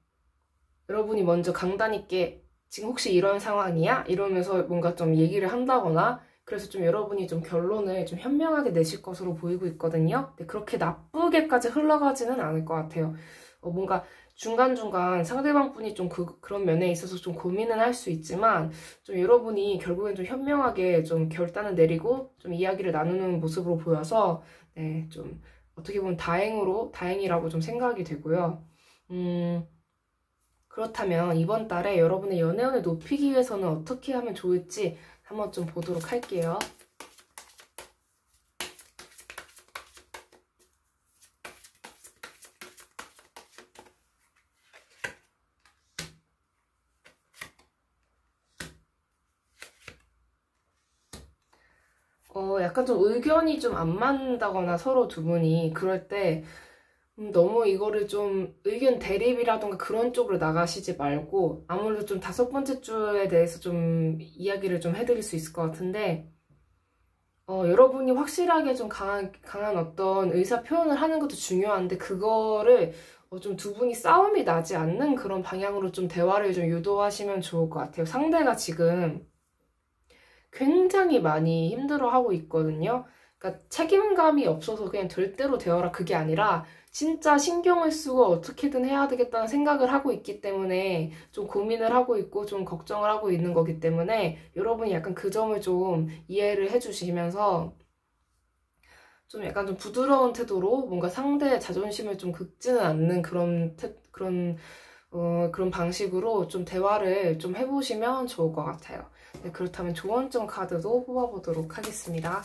여러분이 먼저 강단 있게 지금 혹시 이런 상황이야? 이러면서 뭔가 좀 얘기를 한다거나 그래서 좀 여러분이 좀 결론을 좀 현명하게 내실 것으로 보이고 있거든요. 근데 그렇게 나쁘게까지 흘러가지는 않을 것 같아요. 뭔가 중간중간 상대방 분이 좀 그런 면에 있어서 좀 고민은 할 수 있지만 좀 여러분이 결국엔 좀 현명하게 좀 결단을 내리고 좀 이야기를 나누는 모습으로 보여서 네, 좀 어떻게 보면 다행이라고 좀 생각이 되고요. 그렇다면 이번 달에 여러분의 연애운을 높이기 위해서는 어떻게 하면 좋을지 한번 좀 보도록 할게요. 약간 좀 의견이 좀 안 맞는다거나 서로 두 분이 그럴 때 너무 이거를 좀 의견 대립이라던가 그런 쪽으로 나가시지 말고 아무래도 좀 다섯 번째 주에 대해서 좀 이야기를 좀 해드릴 수 있을 것 같은데 여러분이 확실하게 좀 강한 어떤 의사 표현을 하는 것도 중요한데 그거를 좀 두 분이 싸움이 나지 않는 그런 방향으로 좀 대화를 좀 유도하시면 좋을 것 같아요. 상대가 지금 굉장히 많이 힘들어하고 있거든요. 그러니까 책임감이 없어서 그냥 될 대로 되어라 그게 아니라 진짜 신경을 쓰고 어떻게든 해야 되겠다는 생각을 하고 있기 때문에 좀 고민을 하고 있고 좀 걱정을 하고 있는 거기 때문에 여러분이 약간 그 점을 좀 이해를 해주시면서 좀 약간 좀 부드러운 태도로 뭔가 상대의 자존심을 좀 긁지는 않는 그런 방식으로 좀 대화를 좀 해보시면 좋을 것 같아요. 네, 그렇다면 조언점 카드도 뽑아보도록 하겠습니다.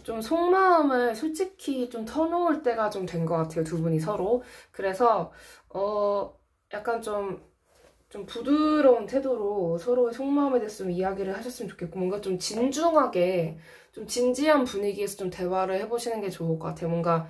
좀 속마음을 솔직히 좀 터놓을 때가 좀 된 것 같아요. 두 분이 서로. 그래서 약간 좀 좀 부드러운 태도로 서로의 속마음에 대해서 좀 이야기를 하셨으면 좋겠고, 뭔가 좀 진중하게, 좀 진지한 분위기에서 좀 대화를 해보시는 게 좋을 것 같아요. 뭔가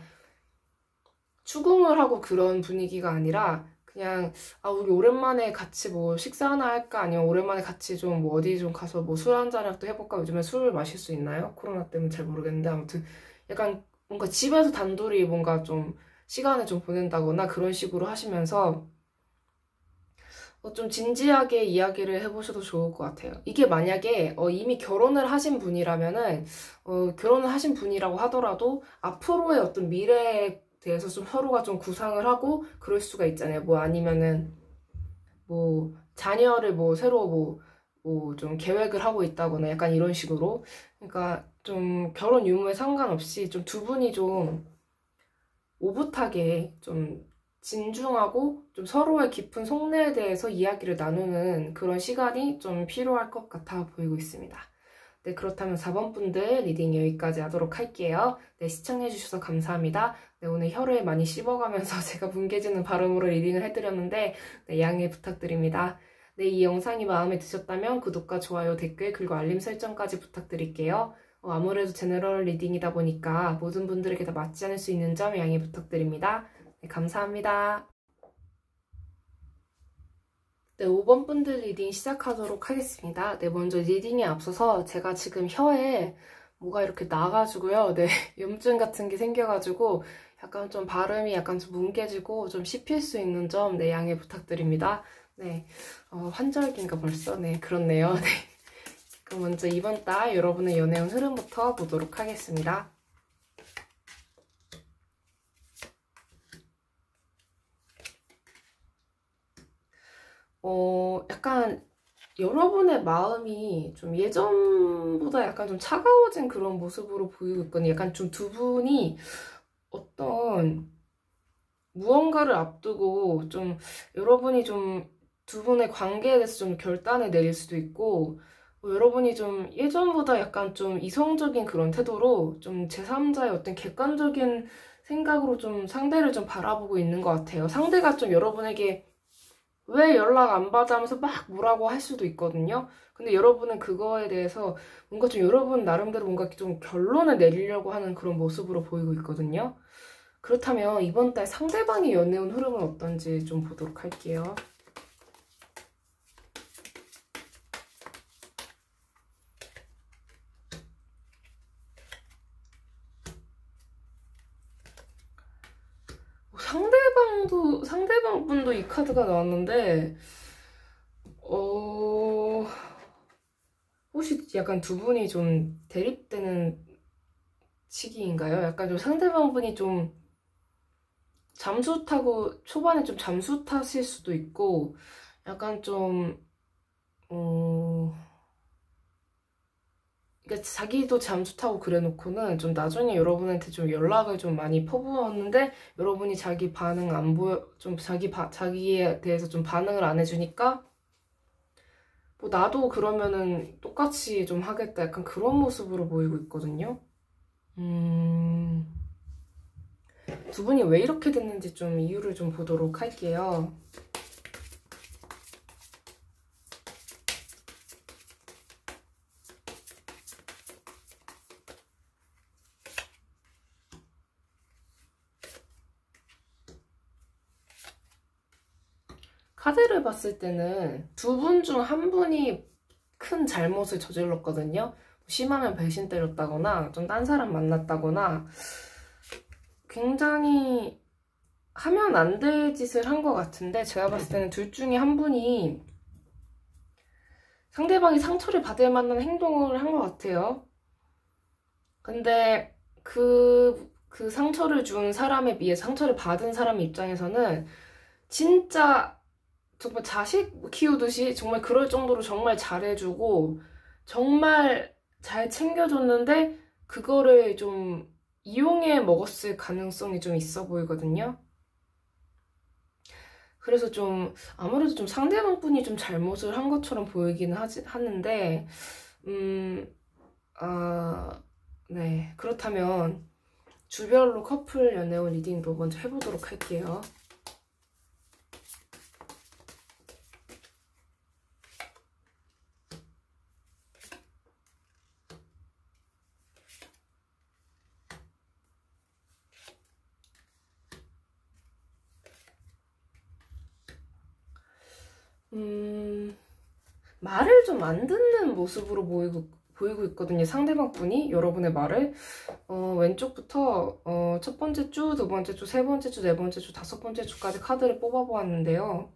추궁을 하고 그런 분위기가 아니라, 그냥, 아, 우리 오랜만에 같이 뭐 식사 하나 할까? 아니면 오랜만에 같이 좀 뭐 어디 좀 가서 뭐 술 한잔이라도 해볼까? 요즘에 술을 마실 수 있나요? 코로나 때문에 잘 모르겠는데, 아무튼 약간 뭔가 집에서 단둘이 뭔가 좀 시간을 좀 보낸다거나 그런 식으로 하시면서 좀 진지하게 이야기를 해보셔도 좋을 것 같아요. 이게 만약에 이미 결혼을 하신 분이라면은 결혼을 하신 분이라고 하더라도 앞으로의 어떤 미래에 대해서 좀 서로가 좀 구상을 하고 그럴 수가 있잖아요. 뭐 아니면은 뭐 자녀를 뭐 새로 뭐 좀 계획을 하고 있다거나 약간 이런 식으로. 그러니까 좀 결혼 유무에 상관없이 좀 두 분이 좀 오붓하게 좀 진중하고 좀 서로의 깊은 속내에 대해서 이야기를 나누는 그런 시간이 좀 필요할 것 같아 보이고 있습니다. 네, 그렇다면 4번 분들 리딩 여기까지 하도록 할게요. 네, 시청해주셔서 감사합니다. 네, 오늘 혀를 많이 씹어가면서 제가 뭉개지는 발음으로 리딩을 해드렸는데 네, 양해 부탁드립니다. 네, 이 영상이 마음에 드셨다면 구독과 좋아요, 댓글, 그리고 알림 설정까지 부탁드릴게요. 아무래도 제너럴 리딩이다 보니까 모든 분들에게 다 맞지 않을 수 있는 점 양해 부탁드립니다. 네, 감사합니다. 네, 5번 분들 리딩 시작하도록 하겠습니다. 네, 먼저 리딩에 앞서서 제가 지금 혀에 뭐가 이렇게 나가지고요. 네, 염증 같은 게 생겨가지고 약간 좀 발음이 약간 좀 뭉개지고 좀 씹힐 수 있는 점, 네, 양해 부탁드립니다. 네, 환절기인가 벌써? 네, 그렇네요. 네. 그럼 먼저 이번 달 여러분의 연애운 흐름부터 보도록 하겠습니다. 약간 여러분의 마음이 좀 예전보다 약간 좀 차가워진 그런 모습으로 보이고 있거든요. 약간 좀 두 분이 어떤 무언가를 앞두고 좀 여러분이 좀 두 분의 관계에 대해서 좀 결단을 내릴 수도 있고 여러분이 좀 예전보다 약간 좀 이성적인 그런 태도로 좀 제3자의 어떤 객관적인 생각으로 좀 상대를 좀 바라보고 있는 것 같아요. 상대가 좀 여러분에게 왜 연락 안 받아 하면서 막 뭐라고 할 수도 있거든요. 근데 여러분은 그거에 대해서 뭔가 좀 여러분 나름대로 뭔가 좀 결론을 내리려고 하는 그런 모습으로 보이고 있거든요. 그렇다면 이번 달 상대방의 연애운 흐름은 어떤지 좀 보도록 할게요. 상대방 분도 이 카드가 나왔는데, 혹시 약간 두 분이 좀 대립되는 시기인가요? 약간 좀 상대방 분이 좀 잠수 타고, 초반에 좀 잠수 타실 수도 있고, 약간 좀, 그러니까 자기도 잠수 타고 그래 놓고는 좀 나중에 여러분한테 좀 연락을 좀 많이 퍼부었는데 여러분이 자기 반응 안 보여 좀 자기에 대해서 좀 반응을 안 해주니까 뭐 나도 그러면은 똑같이 좀 하겠다 약간 그런 모습으로 보이고 있거든요. 두 분이 왜 이렇게 됐는지 좀 이유를 좀 보도록 할게요. 카드를 봤을 때는 두 분 중 한 분이 큰 잘못을 저질렀거든요. 심하면 배신 때렸다거나 좀 딴 사람 만났다거나 굉장히 하면 안 될 짓을 한 것 같은데 제가 봤을 때는 둘 중에 한 분이 상대방이 상처를 받을 만한 행동을 한 것 같아요. 근데 그 상처를 준 사람에 비해 상처를 받은 사람 입장에서는 진짜 정말 자식 키우듯이 정말 그럴 정도로 정말 잘해주고 정말 잘 챙겨줬는데 그거를 좀 이용해 먹었을 가능성이 좀 있어 보이거든요. 그래서 좀 아무래도 좀 상대방 분이 좀 잘못을 한 것처럼 보이기는 하는데 네, 그렇다면 주별로 커플 연애운 리딩도 먼저 해보도록 할게요. 말을 좀 안 듣는 모습으로 보이고 있거든요. 상대방 분이 여러분의 말을. 왼쪽부터 첫 번째 주, 두 번째 주, 세 번째 주, 네 번째 주, 다섯 번째 주까지 카드를 뽑아보았는데요.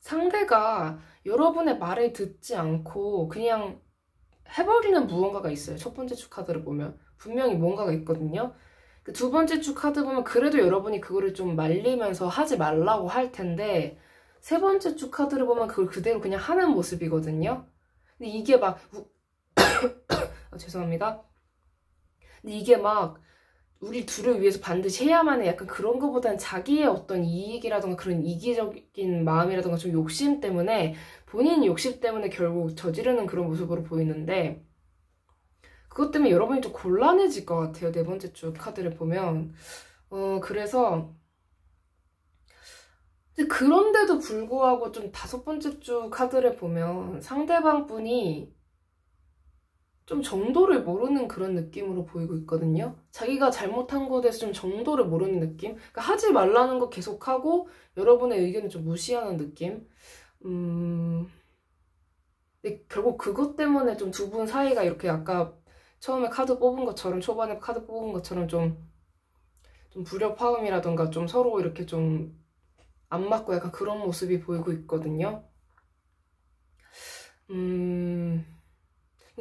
상대가 여러분의 말을 듣지 않고 그냥 해버리는 무언가가 있어요. 첫 번째 주 카드를 보면 분명히 뭔가가 있거든요. 그 두 번째 주 카드 보면 그래도 여러분이 그거를 좀 말리면서 하지 말라고 할 텐데, 세 번째 주 카드를 보면 그걸 그대로 그냥 하는 모습이거든요. 근데 이게 막 죄송합니다. 근데 이게 막 우리 둘을 위해서 반드시 해야만 해, 약간 그런 거보다는 자기의 어떤 이익이라던가 그런 이기적인 마음이라던가 좀 욕심 때문에, 본인 욕심 때문에 결국 저지르는 그런 모습으로 보이는데, 그것 때문에 여러분이 좀 곤란해질 것 같아요. 네 번째 주 카드를 보면. 그래서 그런데도 불구하고 좀 다섯 번째 주 카드를 보면 상대방 분이 좀 정도를 모르는 그런 느낌으로 보이고 있거든요. 자기가 잘못한 것에 대해서 좀 정도를 모르는 느낌? 그러니까 하지 말라는 거 계속하고 여러분의 의견을 좀 무시하는 느낌? 근데 결국 그것 때문에 좀 두 분 사이가 이렇게 아까 처음에 카드 뽑은 것처럼, 초반에 카드 뽑은 것처럼 좀 불협화음이라던가 좀 서로 이렇게 좀 안 맞고 약간 그런 모습이 보이고 있거든요.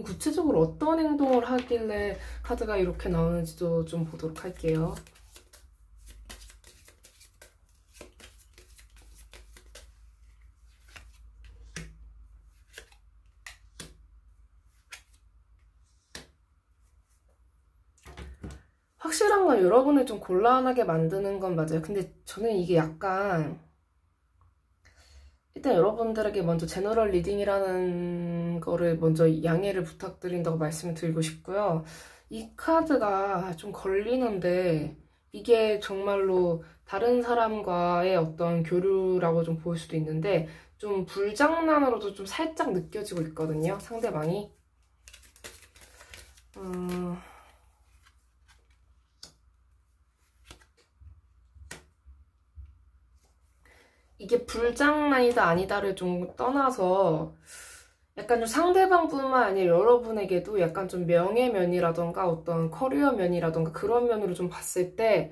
구체적으로 어떤 행동을 하길래 카드가 이렇게 나오는지도 좀 보도록 할게요. 확실한 건 여러분을 좀 곤란하게 만드는 건 맞아요. 근데 저는 이게 약간, 일단 여러분들에게 먼저 제너럴 리딩이라는 거를 먼저 양해를 부탁드린다고 말씀을 드리고 싶고요. 이 카드가 좀 걸리는데 이게 정말로 다른 사람과의 어떤 교류라고 좀 보일 수도 있는데, 좀 불장난으로도 좀 살짝 느껴지고 있거든요, 상대방이. 이게 불장난이다 아니다를 좀 떠나서 약간 좀 상대방뿐만 아니라 여러분에게도 약간 좀 명예면이라던가 어떤 커리어 면이라던가 그런 면으로 좀 봤을 때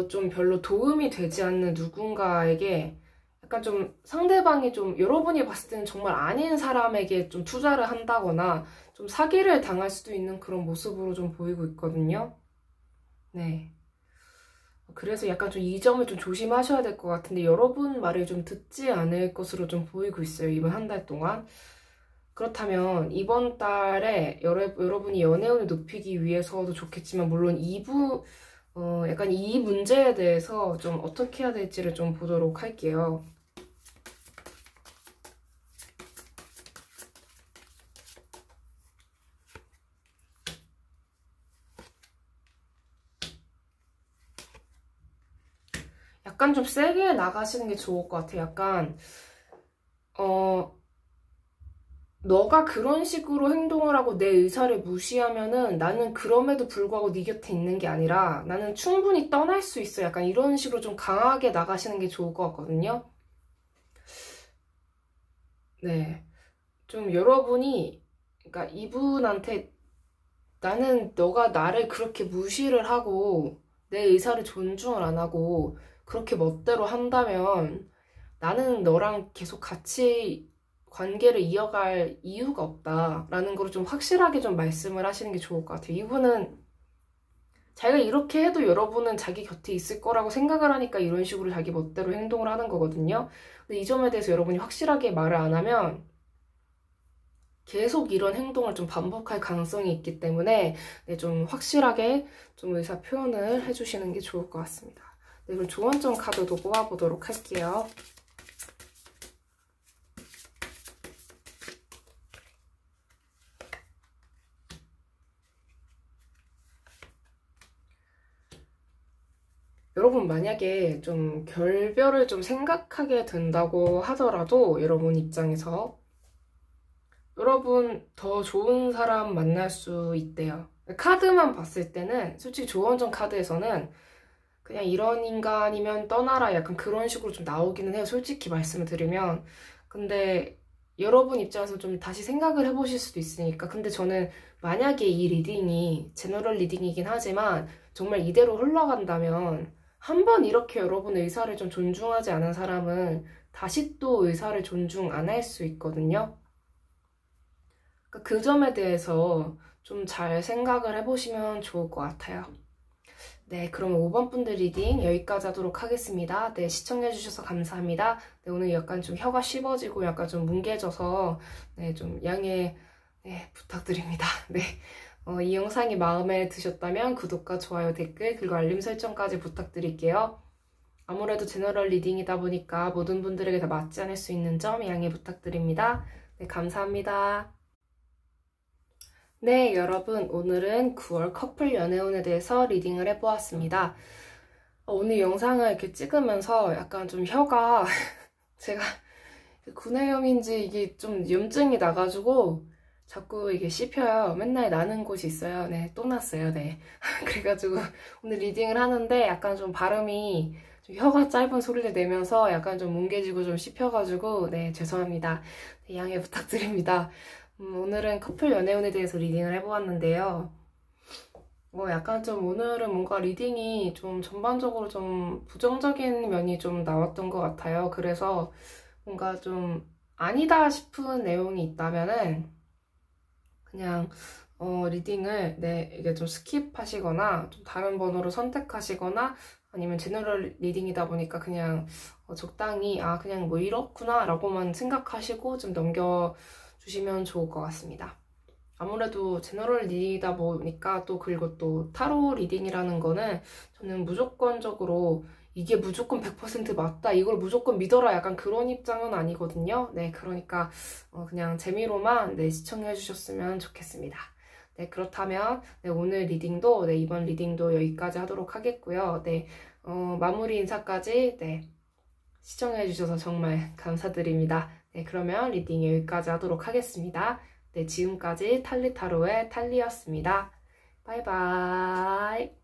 좀 별로 도움이 되지 않는 누군가에게 약간 좀 상대방이 좀 여러분이 봤을 때는 정말 아닌 사람에게 좀 투자를 한다거나 좀 사기를 당할 수도 있는 그런 모습으로 좀 보이고 있거든요. 네. 그래서 약간 좀 이 점을 좀 조심하셔야 될 것 같은데, 여러분 말을 좀 듣지 않을 것으로 좀 보이고 있어요, 이번 한 달 동안. 그렇다면 이번 달에 여러분이 연애운을 높이기 위해서도 좋겠지만, 물론 약간 이 문제에 대해서 좀 어떻게 해야 될지를 좀 보도록 할게요. 약간 좀 세게 나가시는 게 좋을 것 같아요. 약간 너가 그런 식으로 행동을 하고 내 의사를 무시하면은 나는 그럼에도 불구하고 네 곁에 있는 게 아니라 나는 충분히 떠날 수 있어. 약간 이런 식으로 좀 강하게 나가시는 게 좋을 것 같거든요. 네. 좀 여러분이, 그러니까 이분한테 나는 너가 나를 그렇게 무시를 하고 내 의사를 존중을 안 하고 그렇게 멋대로 한다면 나는 너랑 계속 같이 관계를 이어갈 이유가 없다라는 걸 좀 확실하게 좀 말씀을 하시는 게 좋을 것 같아요. 이분은 자기가 이렇게 해도 여러분은 자기 곁에 있을 거라고 생각을 하니까 이런 식으로 자기 멋대로 행동을 하는 거거든요. 근데 이 점에 대해서 여러분이 확실하게 말을 안 하면 계속 이런 행동을 좀 반복할 가능성이 있기 때문에 네, 좀 확실하게 좀 의사 표현을 해주시는 게 좋을 것 같습니다. 네, 그럼 조언점 카드도 뽑아보도록 할게요. 여러분 만약에 좀 결별을 좀 생각하게 된다고 하더라도 여러분 입장에서 여러분 더 좋은 사람 만날 수 있대요. 카드만 봤을 때는 솔직히 조언전 카드에서는 그냥 이런 인간이면 떠나라 약간 그런 식으로 좀 나오기는 해요. 솔직히 말씀을 드리면. 근데 여러분 입장에서 좀 다시 생각을 해보실 수도 있으니까. 근데 저는 만약에 이 리딩이 제너럴 리딩이긴 하지만 정말 이대로 흘러간다면 한 번 이렇게 여러분의 의사를 좀 존중하지 않은 사람은 다시 또 의사를 존중 안 할 수 있거든요. 그러니까 그 점에 대해서 좀 잘 생각을 해보시면 좋을 것 같아요. 네, 그럼 5번 분들 리딩 여기까지 하도록 하겠습니다. 네, 시청해주셔서 감사합니다. 네, 오늘 약간 좀 혀가 씹어지고 약간 좀 뭉개져서 네, 좀 양해 네, 부탁드립니다. 네, 이 영상이 마음에 드셨다면 구독과 좋아요, 댓글, 그리고 알림 설정까지 부탁드릴게요. 아무래도 제너럴 리딩이다 보니까 모든 분들에게 다 맞지 않을 수 있는 점 양해 부탁드립니다. 네, 감사합니다. 네, 여러분, 오늘은 9월 커플 연애운에 대해서 리딩을 해보았습니다. 오늘 영상을 이렇게 찍으면서 약간 좀 혀가 제가 구내염인지 이게 좀 염증이 나가지고 자꾸 이게 씹혀요. 맨날 나는 곳이 있어요. 네, 또 났어요. 네. 그래가지고 오늘 리딩을 하는데 약간 좀 발음이 좀 혀가 짧은 소리를 내면서 약간 좀 뭉개지고 좀 씹혀가지고 네, 죄송합니다. 네, 양해 부탁드립니다. 오늘은 커플 연애운에 대해서 리딩을 해보았는데요. 약간 좀 오늘은 뭔가 리딩이 좀 전반적으로 좀 부정적인 면이 좀 나왔던 것 같아요. 그래서 뭔가 좀 아니다 싶은 내용이 있다면은 그냥 리딩을 네, 이게 좀 스킵하시거나 좀 다른 번호로 선택하시거나 아니면 제너럴 리딩이다 보니까 그냥 적당히 그냥 뭐 이렇구나 라고만 생각하시고 좀 넘겨주시면 좋을 것 같습니다. 아무래도 제너럴 리딩이다 보니까 또 그리고 또 타로 리딩이라는 거는 저는 무조건적으로 이게 무조건 100% 맞다, 이걸 무조건 믿어라 약간 그런 입장은 아니거든요. 네, 그러니까 그냥 재미로만 네, 시청해 주셨으면 좋겠습니다. 네, 그렇다면 네, 오늘 리딩도 네, 이번 리딩도 여기까지 하도록 하겠고요. 네, 마무리 인사까지 네, 시청해 주셔서 정말 감사드립니다. 네, 그러면 리딩 여기까지 하도록 하겠습니다. 네, 지금까지 탈리타로의 탈리였습니다. 바이바이.